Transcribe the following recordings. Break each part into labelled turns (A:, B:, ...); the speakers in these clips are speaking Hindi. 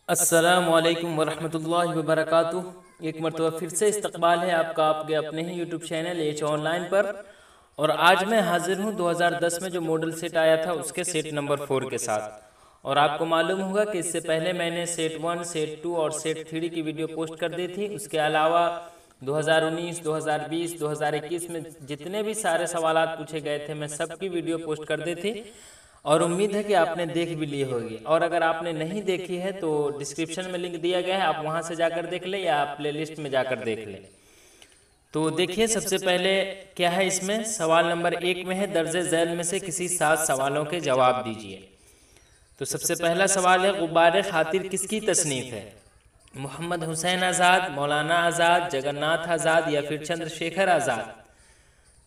A: अस्सलामुअलैकुम वरहमतुल्लाहि वबरकातुह। एक मरतबा फिर से इस्तकबाल है आपका आपके अपने ही यूट्यूब चैनल एच ऑनलाइन पर। और आज मैं हाजिर हूँ 2010 में जो मॉडल सेट आया था उसके सेट नंबर 4 के साथ। और आपको मालूम होगा कि इससे पहले मैंने सेट 1, सेट 2 और सेट 3 की वीडियो पोस्ट कर दी थी। उसके अलावा 2019, 2020, 2021 में जितने भी सारे सवालात पूछे गए थे मैं सबकी वीडियो पोस्ट कर दी थी और उम्मीद है कि आपने देख भी ली होगी। और अगर आपने नहीं देखी है तो डिस्क्रिप्शन में लिंक दिया गया है, आप वहां से जाकर देख लें या आप प्लेलिस्ट में जाकर देख लें। तो देखिए सबसे पहले क्या है इसमें। सवाल नंबर 1 में है दर्जे झैल में से किसी 7 सवालों के जवाब दीजिए। तो सबसे पहला सवाल है गुब्बारे खातिर किसकी तसनीफ है? मोहम्मद हुसैन आज़ाद, मौलाना आज़ाद, जगन्नाथ आज़ाद या फिर चंद्रशेखर आज़ाद?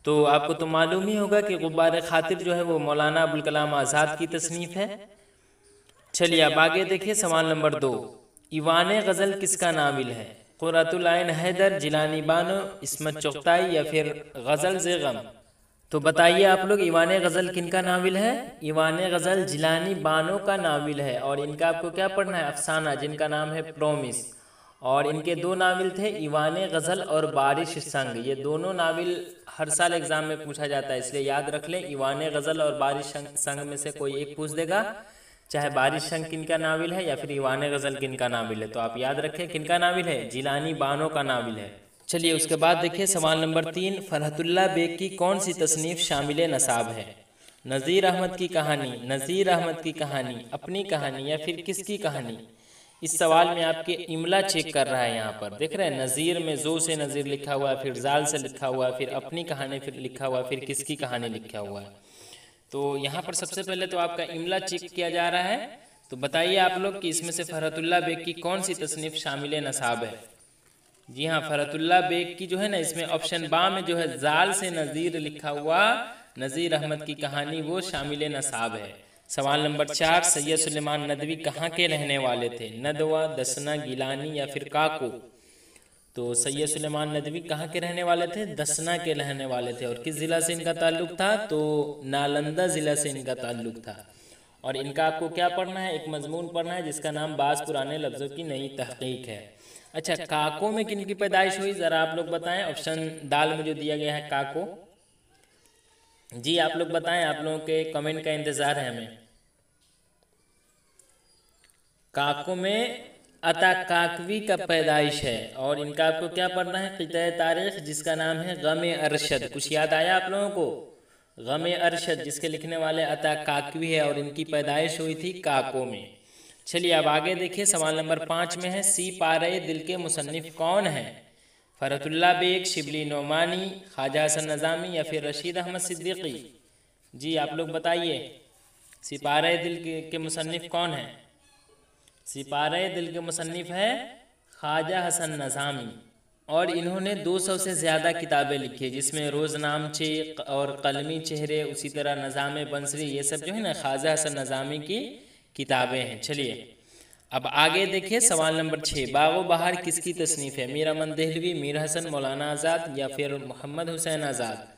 A: तो आपको तो मालूम ही होगा कि गुब्बारे खातिर जो है वो मौलाना अबुल कलाम आज़ाद की तसनीफ है। चलिए अब आगे देखिए सवाल नंबर 2। ईवान गज़ल किसका नाविल है? क़ुर्रतुल ऐन हैदर, जिलानी बानो, इस्मत चुग़ताई या फिर गज़ल ज़े गम? तो बताइए आप लोग ईवान गज़ल किनका नाविल है? ईवान गज़ल जिलानी बानो का नाविल है। और इनका आपको क्या पढ़ना है? अफसाना, जिनका नाम है प्रोमिस। और इनके 2 नाविल थे, ईवान गज़ल और बारिश संग। ये दोनों नाविल हर साल एग्जाम में पूछा जाता है, इसलिए याद रख लें। ईवान गज़ल और बारिश संग में से कोई एक पूछ देगा, चाहे बारिश संग किनका नाविल है या फिर ईवान गज़ल किनका नाविल है। तो आप याद रखें किनका नाविल है? जिलानी बानो का नाविल है। चलिए उसके बाद देखिए सवाल नंबर 3। फरहतुल्लाह बेग की कौन सी तसनीफ शामिल नसाब है? नज़ीर अहमद की कहानी, नज़ीर अहमद की कहानी, अपनी कहानी या फिर किसकी कहानी? इस सवाल में आपके इमला चेक कर रहा है, यहाँ पर देख रहे हैं नज़ीर में जो से नज़ीर लिखा हुआ है, फिर जाल से लिखा हुआ है, फिर अपनी कहानी फिर लिखा हुआ है, फिर किसकी कहानी लिखा हुआ है। तो यहाँ पर सबसे पहले तो आपका इमला चेक किया जा रहा है। तो बताइए आप लोग कि इसमें से फरहतुल्लाह बेग की कौन सी तसनीफ शामिल नसाब है? जी हाँ, फरहतुल्लाह बेग की जो है ना, इसमें ऑप्शन बा में जो है जाल से नज़ीर लिखा हुआ नज़ीर अहमद की कहानी वो शामिल नसाब है। सवाल नंबर 4। सैयद सुलेमान नदवी कहाँ के रहने वाले थे? नदवा, दसना, गिलानी या फिर काको? तो सैयद सुलेमान नदवी कहाँ के रहने वाले थे? दसना के रहने वाले थे। और किस ज़िला से इनका ताल्लुक था? तो नालंदा ज़िला से इनका ताल्लुक था। और इनका आपको क्या पढ़ना है? एक मजमून पढ़ना है जिसका नाम बाज़ पुराने लफ्ज़ों की नई तहकीक है। अच्छा, काको में किन की पैदाइश हुई ज़रा आप लोग बताएं। ऑप्शन दाल में जो दिया गया है काको, जी आप लोग बताएं, आप लोगों के कमेंट का इंतज़ार है हमें। काको में अता काकवी का पैदाइश है। और इनका आपको क्या पढ़ना है? क़िता तारीख़ जिसका नाम है गम अरशद। कुछ याद आया आप लोगों को? गम अरशद जिसके लिखने वाले अता काकवी है और इनकी पैदाइश हुई थी काको में। चलिए अब आगे देखिए सवाल नंबर 5 में है सी पारे दिल के मुसन्निफ कौन है? फरहतुल्लाह बेग, शिबली नोमानी, ख्वाजा हसन नज़ामी या फिर रशीद अहमद सिद्दीकी? जी आप लोग बताइए सिपारे दिल के मुसन्निफ कौन है? सिपारे दिल के मुसन्निफ है ख्वाजा हसन नज़ामी। और इन्होंने 200 से ज़्यादा किताबें लिखी है, जिसमें रोज़नामचे और कलमी चेहरे, उसी तरह नज़ाम बंसरी, ये सब जो है ना ख्वाजा हसन नज़ामी की किताबें हैं। चलिए अब आगे देखिए सवाल नंबर 6। बागो बहार किसकी तसनीफ़ है? मीर अमन देहलवी, मीर हसन, मौलाना आज़ाद या फिर मोहम्मद हुसैन आज़ाद?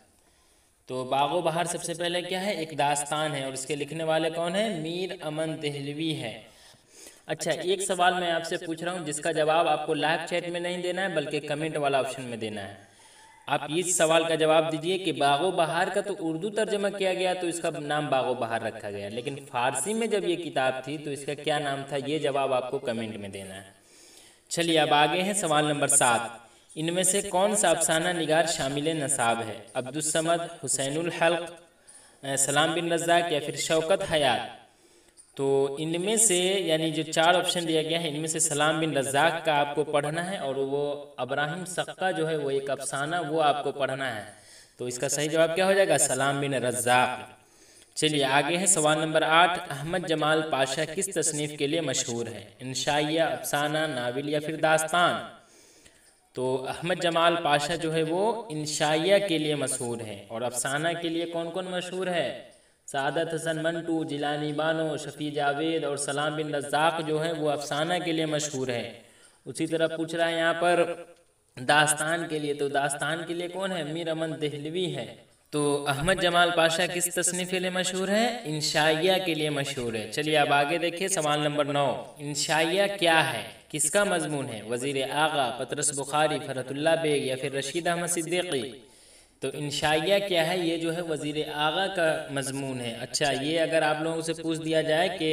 A: तो बागो बहार सबसे पहले क्या है? एक दास्तान है और इसके लिखने वाले कौन है? मीर अमन देहलवी है। अच्छा, एक सवाल मैं आपसे पूछ रहा हूँ जिसका जवाब आपको लाइव चैट में नहीं देना है बल्कि कमेंट वाला ऑप्शन में देना है। आप इस सवाल का जवाब दीजिए कि बागो बहार का तो उर्दू तर्जमा किया गया तो इसका नाम बागो बहार रखा गया, लेकिन फारसी में जब ये किताब थी तो इसका क्या नाम था? ये जवाब आपको कमेंट में देना है। चलिए अब आगे है सवाल नंबर 7। इनमें से कौन सा अफसाना निगार शामिल नसाब है? अब्दुस समद, हुसैनुल हल्क, सलाम बिन रज़्ज़ाक़ या फिर शौकत हयात? तो इनमें से यानी जो 4 ऑप्शन दिया गया है इनमें से सलाम बिन रज़्ज़ाक़ का आपको पढ़ना है और वो अब्राहिम सक्का जो है वो एक अफसाना वो आपको पढ़ना है। तो इसका सही जवाब क्या हो जाएगा? सलाम बिन रज़्ज़ाक़। चलिए आगे है सवाल नंबर 8। अहमद जमाल पाशा किस तसनीफ़ के लिए मशहूर है? इंशाइया, अफसाना, नाविल या फिर दास्तान? तो अहमद जमाल पाशा जो है वो इंशाइया के लिए मशहूर है। और अफसाना के लिए कौन कौन मशहूर है? सादत हसन मंटू, जिलानी बानो, शफ़ी जावेद और सलाम बिन रज़्ज़ाक़ जो है वो अफसाना के लिए मशहूर है। उसी तरह पूछ रहा है यहाँ पर दास्तान के लिए, तो दास्तान के लिए कौन है? मीर अमन देहलवी है। तो अहमद जमाल पाशा किस तसनीफ़ के लिए मशहूर है? इंशाइया के लिए मशहूर है। चलिए अब आगे देखिए सवाल नंबर 9। इंशाइया क्या है, किसका मजमून है? वज़ीर आगा, पतरस बुखारी, फरहतुल्लाह बेग या फिर रशीद अहमद सिद्दीकी। तो इंशाइया क्या है? ये जो है वज़ीर आगा का मजमून है। अच्छा, ये अगर आप लोगों से पूछ दिया जाए कि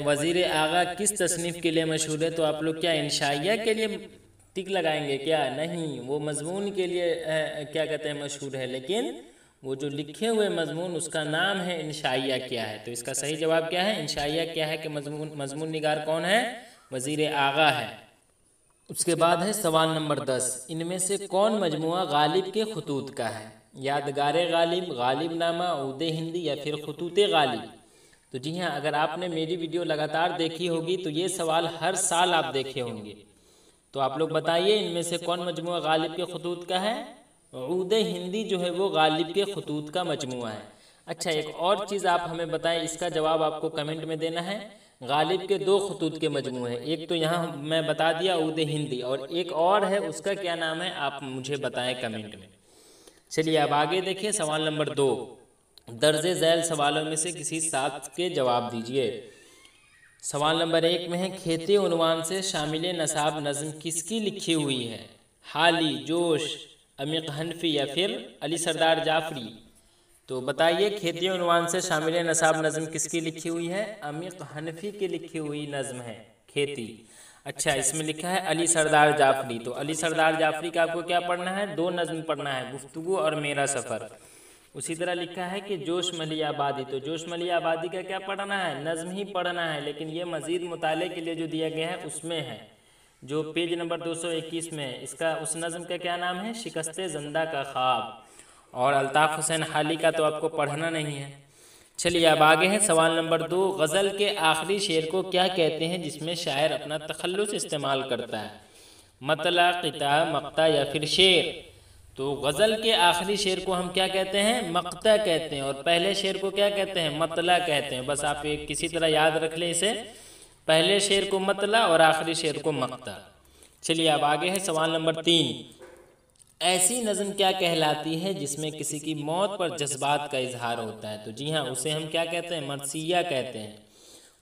A: वज़ीर आगा किस तसनीफ़ के लिए मशहूर है, तो आप लोग क्या इंशाइया के लिए टिक लगाएंगे क्या? नहीं, वो मजमून के लिए क्या कहते हैं मशहूर है, लेकिन वो जो लिखे हुए मजमून उसका नाम है इंशाइया क्या है। तो इसका सही जवाब क्या है? इंशाइया क्या है कि मजमून निगार कौन है? वज़ीर आगा है। उसके बाद है सवाल नंबर 10। इनमें से कौन मजमुआ गालिब के खतूत का है? यादगार गालिब, गालिब नामा, उद हिंदी या फिर खतूत गालिब। तो जी हाँ, अगर आपने मेरी वीडियो लगातार देखी होगी तो ये सवाल हर साल आप देखे होंगे। तो आप लोग बताइए इनमें से कौन मजमुआ गालिब के खतूत का है? उद हिंदी जो है वो गालिब के खतूत का मजमुआ है। अच्छा, एक और चीज़ आप हमें बताएं, इसका जवाब आपको कमेंट में देना है। गालिब के 2 खतूत के मजमुए हैं, एक तो यहाँ मैं बता दिया उद हिंदी, और एक और है, उसका क्या नाम है आप मुझे बताएं कमेंट में। चलिए अब आगे देखिए सवाल नंबर 2। दर्जे झैल सवालों में से किसी 7 के जवाब दीजिए। सवाल नंबर 1 में है खेती उन्वान से शामिल नसाब नज़म किसकी लिखी हुई है? हाली, जोश, अमीक हनफी या फिर अली सरदार जाफरी। तो बताइए खेती उन्वान से शामिल नसाब नज़म किसकी लिखी हुई है? अमीक हनफी की लिखी हुई नज़म है खेती। अच्छा, इसमें लिखा है अली सरदार जाफरी। तो अली सरदार जाफरी का आपको क्या पढ़ना है? 2 नज़म पढ़ना है, गुफ्तगू और मेरा सफ़र। उसी तरह लिखा है कि जोश मली आबादी। तो जोश मली आबादी का क्या पढ़ना है? नज़म ही पढ़ना है, लेकिन ये मज़ीद मुताले के लिए जो दिया गया है उसमें है, जो पेज नंबर 221 में है। इसका उस नज़म का क्या नाम है? शिकस्ते ज़िंदा का ख्वाब। और अल्ताफ़ हुसैन हाली का तो आपको पढ़ना नहीं है। चलिए अब आगे है सवाल नंबर 2। गज़ल के आखिरी शेर को क्या कहते हैं जिसमें शायर अपना तखल्लुस इस्तेमाल करता है? मतला, क़िता, मक़ता या फिर शेर। तो गज़ल के आखिरी शेर को हम क्या कहते हैं? मक़ता कहते हैं, और पहले शेर को क्या कहते हैं? मतला कहते हैं। बस आप एक किसी तरह याद रख लें इसे, पहले शेर को मतला और आखिरी शेर को मक़ता। चलिए अब आगे है सवाल नंबर 3। ऐसी नज़म क्या कहलाती है जिसमें किसी की मौत पर जज्बात का इजहार होता है? तो जी हाँ, उसे हम क्या कहते हैं? मरसिया कहते हैं।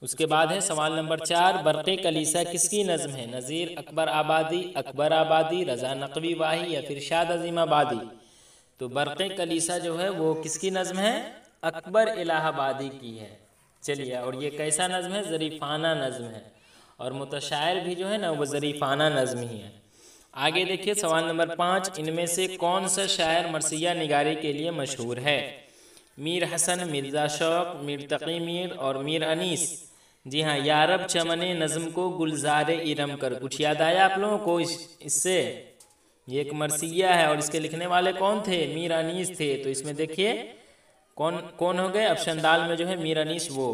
A: उसके बाद है सवाल नंबर 4। बरक़े कलीसा किसकी नज़म है? नज़ीर अकबर आबादी, रज़ा नकवी वाही या फिर शाद अज़ीम आबादी। तो बरक़े कलीसा जो है वो किसकी नज़म है? अकबर इलाहाबादी की है। चलिए, और ये कैसा नज़म है? ज़रीफ़ाना नज़म है, और मुतशायर भी जो है ना वो ज़रीफ़ाना नज़म ही है। आगे देखिए सवाल नंबर 5। इनमें से कौन सा शायर मरसिया निगारी के लिए मशहूर है? मीर हसन, मिर्ज़ा शौक़, मीर तक़ी मीर और मीर अनीस। जी हाँ, यारब चमने नज़म को गुलजार इरम कर। कुछ याद आया आप लोगों को इससे? ये एक मरसिया है, और इसके लिखने वाले कौन थे? मीर अनीस थे। तो इसमें देखिए कौन कौन हो गए? ऑप्शन दाल में जो है मीर अनीस वो।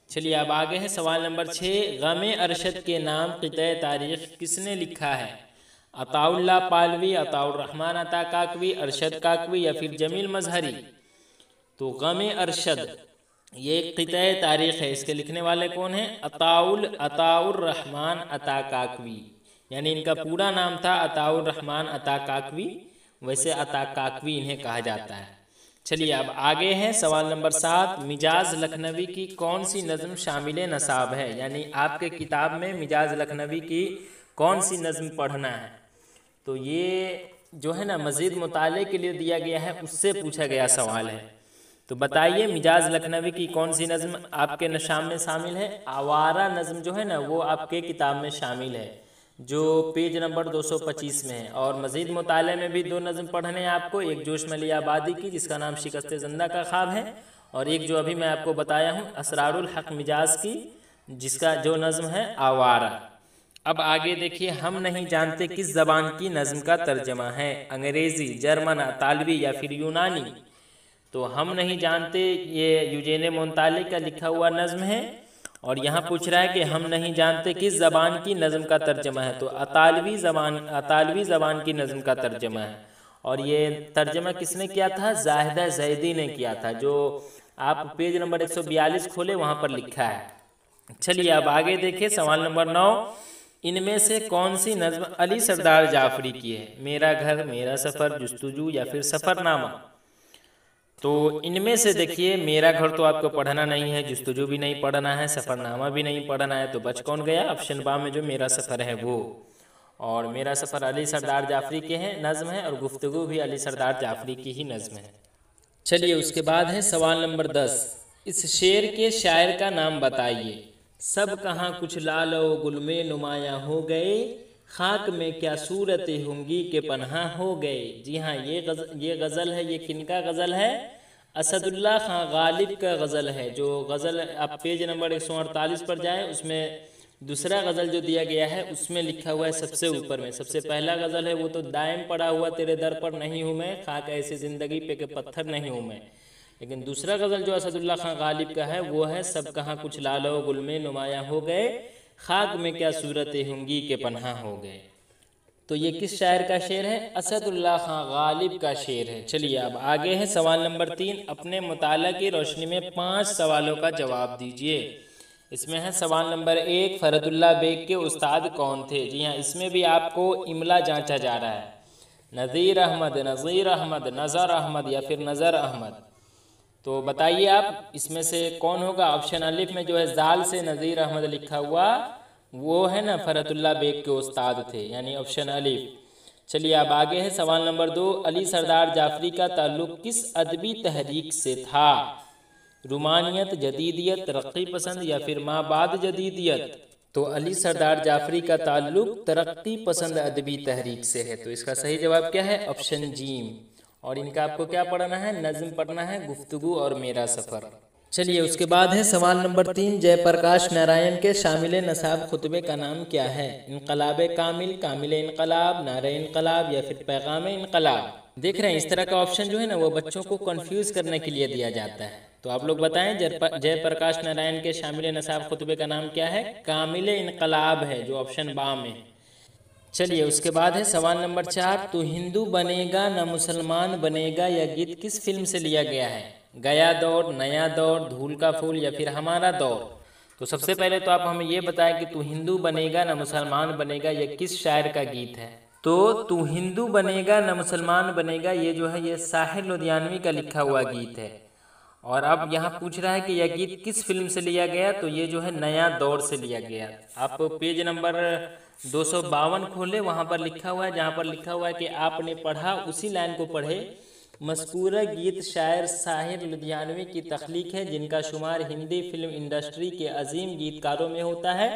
A: चलिए अब आगे है सवाल नंबर 6। गमे अरशद के नाम क़िता तारीख़ किसने लिखा है? अताउल्ला पालवी, अताउर रहमान अता काकवी, अरशद काकवी या फिर जमील मजहरी। तो गमे अरशद ये क़िता तारीख़ है, इसके लिखने वाले कौन है? अताउर रहमान अता काकवी, यानी इनका पूरा नाम था अताउर रहमान अता काकवी, वैसे अता काकवी इन्हें कहा जाता है। चलिए अब आगे है सवाल नंबर 7। मिजाज लखनवी की कौन सी नज़म शामिल नसाब है? यानी आपके किताब में मिजाज लखनवी की कौन सी नज़म पढ़ना है? तो ये जो है ना मज़ीद मुताले के लिए दिया गया है, उससे पूछा गया सवाल है। तो बताइए मिजाज लखनवी की कौन सी नज़म आपके नशाम में शामिल है? आवारा नज़म जो है ना वो आपके किताब में शामिल है, जो पेज नंबर 225 में है। और मज़ीद मुताले में भी 2 नज़म पढ़ने हैं आपको, एक जोश मली आबादी की जिसका नाम शिकस्ते ज़िंदा का ख्वाब है, और एक जो अभी मैं आपको बताया हूँ असरारुल हक मिजाज की, जिसका जो नज़म है आवारा। अब आगे देखिए, हम नहीं जानते किस ज़बान की नज़म का तर्जमा है? अंग्रेज़ी, जर्मन, तालवी या फिर यूनानी। तो हम नहीं जानते ये यूजेन मोंताले का लिखा हुआ नज़म है, और यहाँ पूछ रहा है कि हम नहीं जानते किस ज़बान की नज़म का तर्जमा है। तो अतालवी ज़बान की नज़म का तर्जमा है, और ये तर्जमा किसने किया था? ज़ाहिदा ज़ैदी ने किया था, जो आप पेज नंबर 142 खोले वहाँ पर लिखा है। चलिए अब आगे देखिए सवाल नंबर 9। इनमें से कौन सी नज़म अली सरदार जाफरी की है? मेरा घर, मेरा सफ़र, जुस्तजू या फिर सफ़रनामा। तो इनमें से देखिए, मेरा घर तो आपको पढ़ना नहीं है, जुस्तजू भी नहीं पढ़ना है, सफ़रनामा भी नहीं पढ़ना है, तो बच कौन गया? ऑप्शन बा में जो मेरा सफ़र है वो। और मेरा सफ़र अली सरदार जाफरी के हैं नज़्म है, और गुफ्तगू भी अली सरदार जाफरी की ही नज़्म है। चलिए उसके बाद है सवाल नंबर 10। इस शेर के शायर का नाम बताइए। सब कहाँ कुछ लालो गुल में नुमायाँ हो गए, खाक में क्या सूरतें होंगी के पन्हा हो गए। जी हाँ, ये गज़ल है। ये किनका गज़ल है? असदुल्ला खां गालिब का गज़ल है। जो गज़ल आप पेज नंबर 148 पर जाएँ, उसमें दूसरा गज़ल जो दिया गया है उसमें लिखा हुआ है सबसे ऊपर में। सबसे पहला गज़ल है वो तो दायम पड़ा हुआ तेरे दर पर नहीं हूँ मैं, खाक ऐसी ज़िंदगी पे के पत्थर नहीं हूँ मैं। लेकिन दूसरा गज़ल जो असदुल्ला खां गालिब का है वो है सब कहाँ कुछ लालो गुल में नुमायाँ हो गए, खाक में क्या सूरतें होंगी के पन्हा हो गए। तो ये किस शायर का शेर है? असदुल्ला खां गालिब का शेर है। चलिए अब आगे है सवाल नंबर 3। अपने मुताला की रोशनी में 5 सवालों का जवाब दीजिए। इसमें है सवाल नंबर 1, फरदुल्ला बेग के उस्ताद कौन थे? जी हाँ, इसमें भी आपको इमला जांचा जा रहा है। नज़ीर अहमद, नज़ीर अहमद, नज़र अहमद या फिर नज़र अहमद। तो बताइए आप इसमें से कौन होगा? ऑप्शन अलिफ में जो है जाल से नज़ीर अहमद लिखा हुआ वो है ना, फरदुल्ला बेग के उस्ताद थे, यानी ऑप्शन अलिफ। चलिए अब आगे है सवाल नंबर 2। अली सरदार जाफरी का ताल्लुक किस अदबी तहरीक से था? रुमानियत, जदीदियत, तरक्की पसंद या फिर माबाद जदीदियत। तो अली सरदार जाफरी का ताल्लुक तरक्की पसंद अदबी तहरीक से है। तो इसका सही जवाब क्या है? Option gym. और इनका आपको क्या पढ़ना है? नज़्म पढ़ना है, गुफ्तगू और मेरा सफ़र। चलिए उसके बाद है सवाल नंबर 3। जयप्रकाश नारायण के शामिल नसाब खुतबे का नाम क्या है? इनकलाब कामिल, कामिल इनकलाब, नारे इनकलाब या फिर पैगाम इनकलाब। देख रहे हैं इस तरह का ऑप्शन जो है ना वो बच्चों को कंफ्यूज करने के लिए दिया जाता है। तो आप लोग बताएं, जयप्रकाश नारायण के शामिल नसाब खुतबे का नाम क्या है? कामिल इनकलाब है, जो ऑप्शन बा में। चलिए उसके बाद है सवाल नंबर 4। तू हिंदू बनेगा न मुसलमान बनेगा, यह गीत किस फिल्म से लिया गया है? गया दौर, नया दौर, धूल का फूल या फिर हमारा दौर। तो सबसे पहले तो आप हमें ये बताएं कि तू हिंदू बनेगा न मुसलमान बनेगा यह किस शायर का गीत है? तो तू हिंदू बनेगा न मुसलमान बनेगा ये जो है ये साहिर लुधियानवी का लिखा हुआ गीत है। और अब यहाँ पूछ रहा है कि यह गीत किस फिल्म से लिया गया? तो ये जो है नया दौर से लिया गया। आप पेज नंबर 252 खोले, वहाँ पर लिखा हुआ है, जहाँ पर लिखा हुआ है कि आपने पढ़ा उसी लाइन को पढ़े। मज़कूरा गीत शायर साहिर लुधियानवी की तख्लीक है, जिनका शुमार हिंदी फिल्म इंडस्ट्री के अजीम गीतकारों में होता है।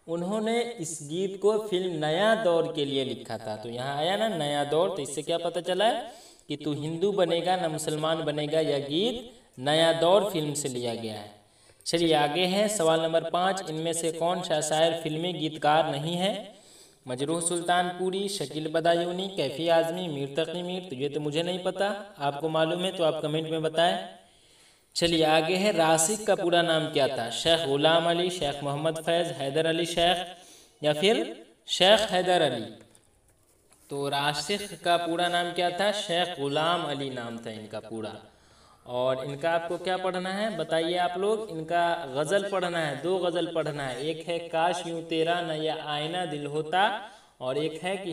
A: उन्होंने इस गीत को फिल्म नया दौर के लिए लिखा था। तो यहाँ आया ना नया दौर, तो इससे क्या पता चला है कि तू हिंदू बनेगा न मुसलमान बनेगा यह गीत नया दौर फिल्म से लिया गया है। चलिए आगे है सवाल नंबर 5। इनमें से कौन सा शायर फिल्मी गीतकार नहीं है? मजरूह सुल्तानपुरी, शकील बदायूनी, कैफी आज़मी, मीर तकी मीर। तो ये तो मुझे नहीं पता, आपको मालूम है तो आप कमेंट में बताएं। चलिए आगे है राशिक का पूरा नाम क्या था? शेख गुलाम अली, शेख मोहम्मद फैज़, हैदर अली शेख या फिर शेख हैदर अली। तो राशिक का पूरा नाम क्या था? शेख गुलाम अली नाम था इनका पूरा। और इनका आपको क्या पढ़ना है बताइए आप लोग? इनका गज़ल पढ़ना है, 2 गज़ल पढ़ना है। एक है काश यूं तेरा न या आईना दिल होता, और एक है कि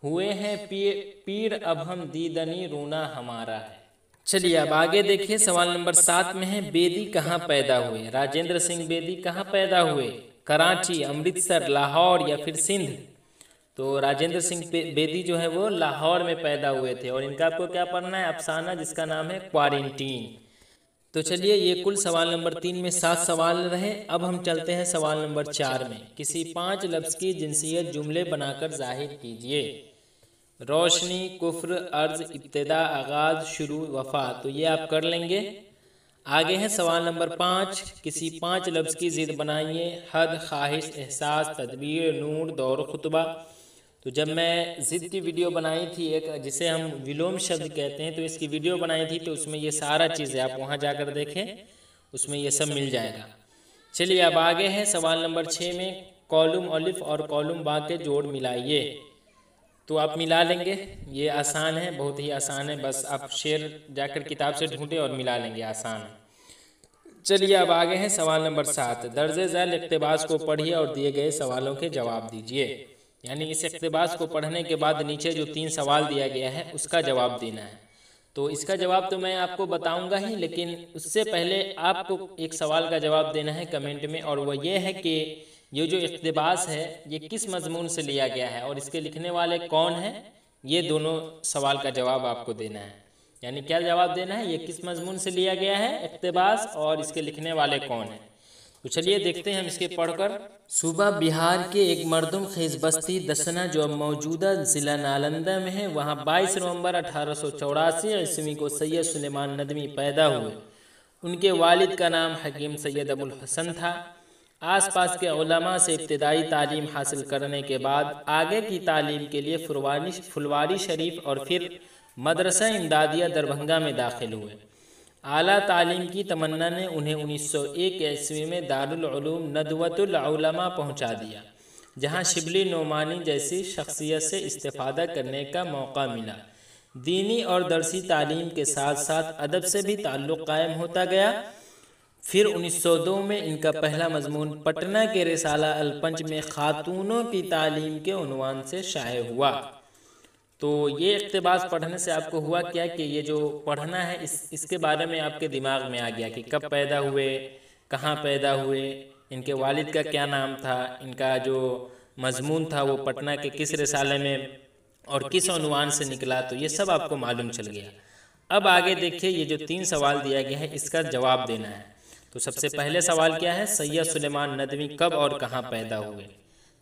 A: हुए हैं पीर अब हम दीदनी रोना हमारा है। चलिए अब आगे देखिए सवाल नंबर 7 में है बेदी कहाँ पैदा हुए? राजेंद्र सिंह बेदी कहाँ पैदा हुए? कराची, अमृतसर, लाहौर या फिर सिंध। तो राजेंद्र सिंह बेदी जो है वो लाहौर में पैदा हुए थे। और इनका आपको क्या पढ़ना है? अफसाना, जिसका नाम है क्वारंटीन। तो चलिए ये कुल सवाल नंबर 3 में 7 सवाल रहे। अब हम चलते हैं सवाल नंबर 4 में। किसी 5 लफ्ज़ की जिनसियत जुमले बनाकर जाहिर कीजिए। रोशनी, कुफ्र, अर्ज, इब्तिदा, आगाज, शुरू, वफा। तो ये आप कर लेंगे। आगे है सवाल नंबर 5। किसी 5 लफ्ज़ की ज़िद बनाइए। हद, ख्वाहिश, एहसास, तदबीर, नूर, दौर, खुतबा। तो जब मैं ज़िद की वीडियो बनाई थी एक, जिसे हम विलोम शब्द कहते हैं, तो इसकी वीडियो बनाई थी, तो उसमें ये सारा चीज़ें आप वहाँ जाकर देखें, उसमें ये सब मिल जाएगा। चलिए अब आगे है सवाल नंबर 6 में कॉलम अलिफ और कॉलम बा के जोड़ मिलाइए। तो आप मिला लेंगे, ये आसान है, बहुत ही आसान है। बस आप शेर जाकर किताब से ढूंढें और मिला लेंगे, आसान है। चलिए अब आगे है सवाल नंबर 7। दर्जे झैल इक़्तिबास को पढ़िए और दिए गए सवालों के जवाब दीजिए। यानी इस इक़्तिबास को पढ़ने के बाद नीचे जो 3 सवाल दिया गया है उसका जवाब देना है। तो इसका जवाब तो मैं आपको बताऊंगा ही, लेकिन उससे पहले आपको एक सवाल का जवाब देना है कमेंट में, और वो ये है कि ये जो इक़्तिबास है ये किस मजमून से लिया गया है और इसके लिखने वाले कौन हैं। ये दोनों सवाल का जवाब आपको देना है। यानी क्या जवाब देना है, ये किस मजमून से लिया गया है इक़्तिबास, और इसके लिखने वाले कौन हैं। तो चलिए देखते हैं हम इसके पढ़कर। सूबा बिहार के एक मरदुम खेज बस्ती दसना जो अब मौजूदा ज़िला नालंदा में है, वहाँ 22 नवंबर 1884 ईस्वी को सैयद सुलेमान नदवी पैदा हुए। उनके वालिद का नाम हकीम सैयद अबुल हसन था। आसपास के उलमा से इब्तिदाई तालीम हासिल करने के बाद आगे की तालीम के लिए फुलवारी शरीफ और फिर मदरसा इमदादिया दरभंगा में दाखिल हुए। आला तालीम की तमन्ना ने उन्हें 1901 ईस्वी में दारुल उलूम नदवतुल उलमा पहुंचा दिया, जहां शिबली नोमानी जैसी शख्सियत से इस्तेफादा करने का मौका मिला। दीनी और दरसी तालीम के साथ साथ अदब से भी ताल्लुक़ कायम होता गया। फिर 1902 में इनका पहला मजमून पटना के रिसाला अल-पंच में खातूनों की तालीम के उन्वान से शाये हुआ। तो ये इक़्तिबास पढ़ने से आपको हुआ क्या कि ये जो पढ़ना है इसके बारे में आपके दिमाग में आ गया कि कब पैदा हुए, कहाँ पैदा हुए, इनके वालिद का क्या नाम था, इनका जो मजमून था वो पटना के किस रिसाले में और किस उन्वान से निकला। तो ये सब आपको मालूम चल गया। अब आगे देखिए, ये जो 3 सवाल दिया गया है इसका जवाब देना है। तो सबसे पहले सवाल क्या है, सैयद सुलेमान नदवी कब और कहाँ पैदा हुए।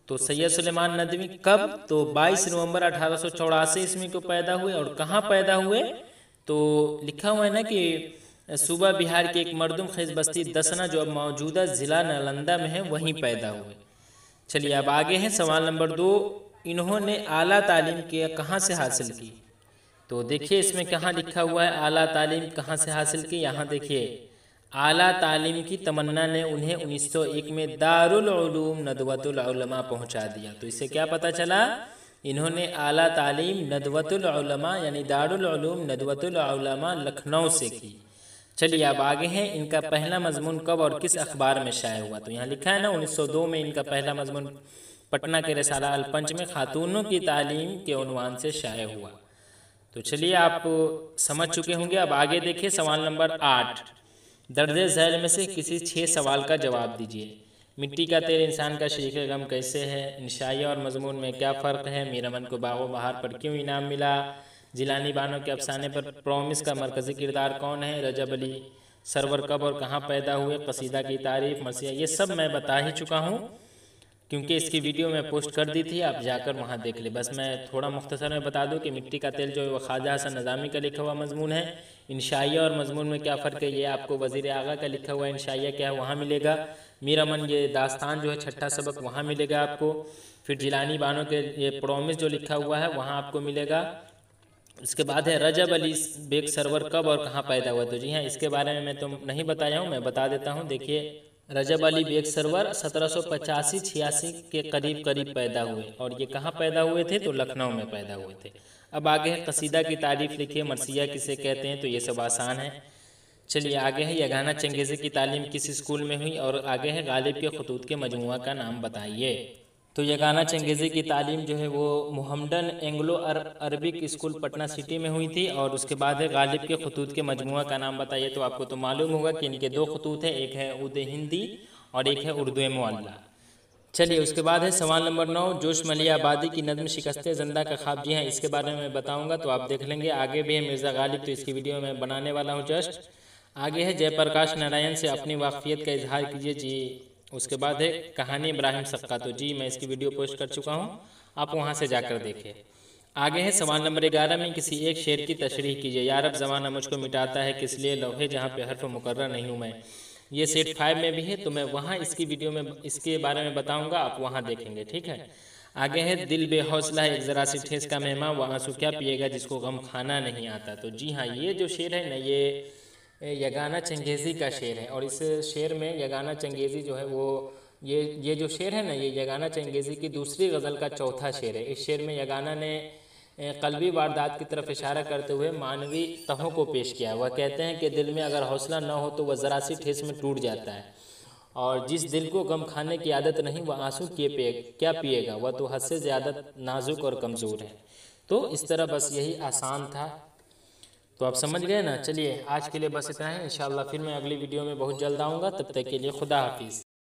A: तो सैयद सुलेमान नदवी कब, तो 22 नवंबर 1884 ईस्वी को पैदा हुए। और कहाँ पैदा हुए, तो लिखा हुआ है ना कि सूबा बिहार के एक मरदुम खेज बस्ती दसना जो अब मौजूदा ज़िला नालंदा में है वहीं पैदा हुए। चलिए अब आगे है सवाल नंबर 2, इन्होंने आला तालीम कहाँ से हासिल की। तो देखिए इसमें कहाँ लिखा हुआ है आला तालीम कहाँ से हासिल की। यहाँ देखिए, आला तालीम की तमन्ना ने उन्हें 1901 में दारुल उलूम नदवतुल उलमा पहुंचा दिया। तो इससे क्या पता चला, इन्होंने आला तालीम नदवतुल उलमा यानी दारुल उलूम नदवतुल उलमा लखनऊ से की। चलिए अब आगे हैं, इनका पहला मजमून कब और किस अखबार में शाये हुआ। तो यहाँ लिखा है ना 1902 में इनका पहला मजमून पटना के रिसाला अल-पंच में खातूनों की तालीम के उन्वान से शाये हुआ। तो चलिए आप समझ चुके होंगे। अब आगे देखिए सवाल नंबर 8, दर्जे झैल में से किसी 6 सवाल का जवाब दीजिए। मिट्टी का तेल इंसान का शरीक गम कैसे है, इंशाइया और मजमून में क्या फ़र्क है, मीरामन को बागो बहार पर क्यों इनाम मिला, जिलानी बानो के अफसाने पर प्रोमिस का मरकज़ी किरदार कौन है, रजब अली सरवर कब और कहाँ पैदा हुए, कसीदा की तारीफ, मसीहा, ये सब मैं बता ही चुका हूँ क्योंकि इसकी वीडियो मैं पोस्ट कर दी थी, आप जाकर वहाँ देख ले। बस मैं थोड़ा मुख्तसर में बता दूं कि मिट्टी का तेल जो है वो ख्वाजा हसन नज़ामी का लिखा हुआ मजमून है। इंशाइया और मजमून में क्या फ़र्क है, ये आपको वज़ीर आगा का लिखा हुआ इंशाइया क्या है वहाँ मिलेगा। मीरामन ये दास्तान जो है छठा सबक वहाँ मिलेगा आपको। फिर जिलानी बानो के ये प्रोमिस जो लिखा हुआ है वहाँ आपको मिलेगा। इसके बाद है रजब अली बेग सरवर कब और कहाँ पैदा हुआ। तो जी हाँ, इसके बारे में मैं तो नहीं बताया हूँ, मैं बता देता हूँ। देखिए, रजब अली बेग सरवर 1785-86 के करीब पैदा हुए और ये कहाँ पैदा हुए थे, तो लखनऊ में पैदा हुए थे। अब आगे है कसीदा की तारीफ लिखिए, मरसिया किसे कहते हैं। तो ये सब आसान है। चलिए आगे है यगाना चंगेज़ी की तालीम किस स्कूल में हुई। और आगे है गालिब के खतूत के मजमुआ का नाम बताइए। तो यगाना चंगेज़ी की तालीम जो है वो Mohammedan Anglo Arabic school Patna city में हुई थी। और उसके बाद है गालिब के खतूत के मजमुआ का नाम बताइए। तो आपको तो मालूम होगा कि इनके 2 खतूत हैं, एक है उर्दू हिंदी और एक है उर्दू मुअल्ला। चलिए उसके बाद है सवाल नंबर 9, जोश मलिया आबादी की नज़्म शिकस्ते ज़िंदा का ख्वाब। जी हाँ, इसके बारे में मैं बताऊँगा तो आप देख लेंगे। आगे भी है मिर्ज़ा गालिब, तो इसकी वीडियो मैं बनाने वाला हूँ जस्ट। आगे है जयप्रकाश नारायण से अपनी वाक़फ़ियत का इजहार कीजिए। जी उसके बाद है कहानी इब्राहिम सक्का। तो जी मैं इसकी वीडियो पोस्ट कर चुका हूँ, आप वहाँ से जाकर देखें। आगे है सवाल नंबर 11 में किसी एक शेर की तशरीह कीजिए। यार अब ज़माना मुझको मिटाता है किस लिए लौहे जहाँ पे हर्फ मुकर्रर नहीं हूँ मैं। ये सेट 5 में भी है, तो मैं वहाँ इसकी वीडियो में इसके बारे में बताऊँगा, आप वहाँ देखेंगे, ठीक है। आगे है दिल बेहौसला एक ज़रा सी ठेस का मेहमा, वो आंसू क्या पिएगा जिसको गम खाना नहीं आता। तो जी हाँ, ये जो शेर है ना ये यगाना चंगेज़ी का शेर है। और इस शेर में यगाना चंगेज़ी जो है वो ये जो शेर है ना ये यगाना चंगेज़ी की दूसरी गज़ल का चौथा शेर है। इस शेर में यगाना ने क़ल्बी वारदात की तरफ इशारा करते हुए मानवी तहों को पेश किया। वह कहते हैं कि दिल में अगर हौसला न हो तो वह ज़रा सी ठेस में टूट जाता है, और जिस दिल को गम खाने की आदत नहीं वह आंसू क्या पिएगा, वह तो हद से ज़्यादा नाजुक और कमज़ोर है। तो इस तरह बस यही आसान था। तो आप समझ गए ना। चलिए आज के लिए बस इतना है, इंशाल्लाह फिर मैं अगली वीडियो में बहुत जल्द आऊँगा। तब तक के लिए खुदा हाफिज़।